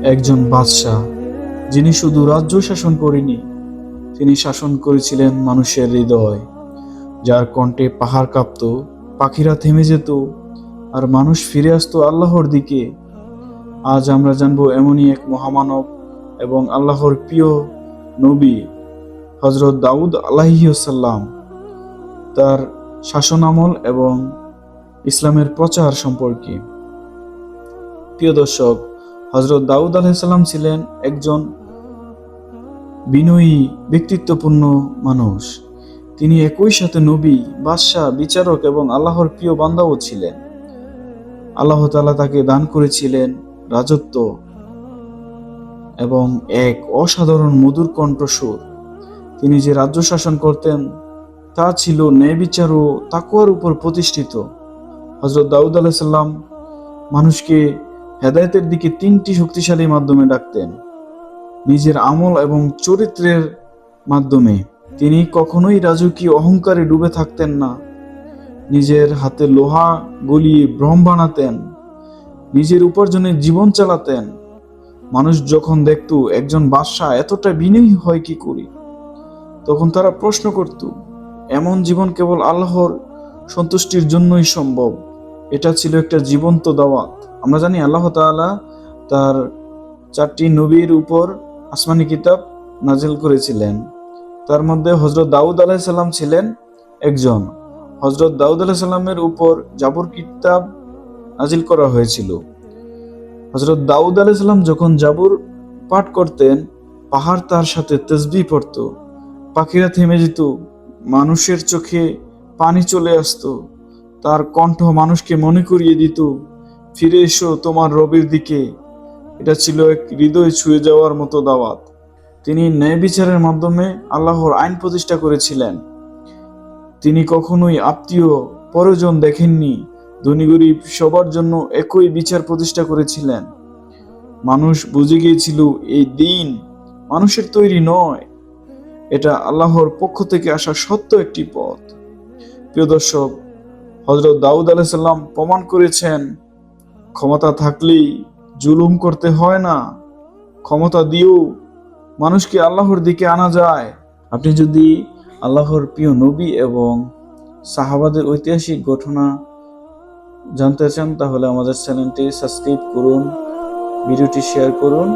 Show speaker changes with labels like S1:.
S1: একজন বাদশাহ, যিনি শুধু রাজ্য শাসন করেনি, তিনি শাসন করেছিলেন মানুষের হৃদয়। যার কণ্ঠে পাহাড় কাঁপত, পাখিরা থেমে যেত, আর মানুষ ফিরে আসতো আল্লাহর দিকে। আজ আমরা জানবো এমনই এক মহামানব এবং আল্লাহর প্রিয় নবী হযরত দাউদ আলাইহিসসালাম, তার শাসনামল এবং ইসলামের প্রচার সম্পর্কে। প্রিয় দর্শক, হযরত দাউদ আলাইহিস সালাম ছিলেন একজন বিনয়ী, ব্যক্তিত্বপূর্ণ মানুষ। তিনি একই সাথে নবী, বাদশাহ, বিচারক এবং আল্লাহর প্রিয় বান্দাও ছিলেন। আল্লাহ তাআলা তাকে দান করেছিলেন রাজত্ব এবং এক অসাধারণ মধুর কণ্ঠস্বর। তিনি যে রাজ্য শাসন করতেন তা ছিল ন্যায় বিচার ও তাকওয়ার উপর প্রতিষ্ঠিত। হযরত দাউদ আলাইহিস সালাম মানুষকে হেদায়েতের দিকে তিনটি শক্তিশালী মাধ্যমে ডাকতেন: নিজের আমল এবং চরিত্রের মাধ্যমে। তিনি কখনোই রাজকীয় অহংকারে ডুবে থাকতেন না। নিজের হাতে লোহা গলিয়ে ব্রহ্ম বানাতেন, নিজের উপার্জনে জীবন চালাতেন। মানুষ যখন দেখত একজন বাদশা এতটা বিনয়ী হয় কি করে, তখন তারা প্রশ্ন করত, এমন জীবন কেবল আল্লাহর সন্তুষ্টির জন্যই সম্ভব। এটা ছিল একটা জীবন্ত দাওয়াত। আমরা জানি আল্লাহ তাআলা তার 4টি নবীর উপর আসমানি কিতাব নাজিল করেছিলেন। তার মধ্যে হযরত দাউদ আলাইহিস সালাম ছিলেন একজন। হযরত দাউদ আলাইহিস সালামের উপর জাবুর কিতাব নাজিল করা হয়েছিল। হযরত দাউদ আলাইহিস সালাম যখন জাবুর পাঠ করতেন, পাহাড় তার সাথে তাসবিহ পড়ত, পাখিরা থেমে যেত, মানুষের চোখে পানি চলে আসতো। তার কণ্ঠ মানুষকে মনে করিয়ে দিত, ফিরে এসো তোমার রবের দিকে। এটা ছিল এক হৃদয় ছুঁয়ে যাওয়ার মতো দাওয়াত। তিনি ন্যায় বিচারের মাধ্যমে আল্লাহর আইন প্রতিষ্ঠা করেছিলেন। তিনি কখনোই আত্মীয় পরজন দেখেননি। ধনী গরিব সবার জন্য একই বিচার প্রতিষ্ঠা করেছিলেন। মানুষ বুঝে গিয়েছিল এই দিন মানুষের তৈরি নয়, এটা আল্লাহর পক্ষ থেকে আসা সত্য একটি পথ। প্রিয় দর্শক, হযরত দাউদ আলাইহিস সালাম প্রমাণ করেছেন, ক্ষমতা থাকলেই জুলুম করতে হয় না, ক্ষমতা দিয়েও মানুষকে আল্লাহর দিকে আনা যায়। আপনি যদি আল্লাহর প্রিয় নবী এবং সাহাবাদের ঐতিহাসিক ঘটনা জানতে চান, তাহলে আমাদের চ্যানেলটি সাবস্ক্রাইব করুন, ভিডিওটি শেয়ার করুন।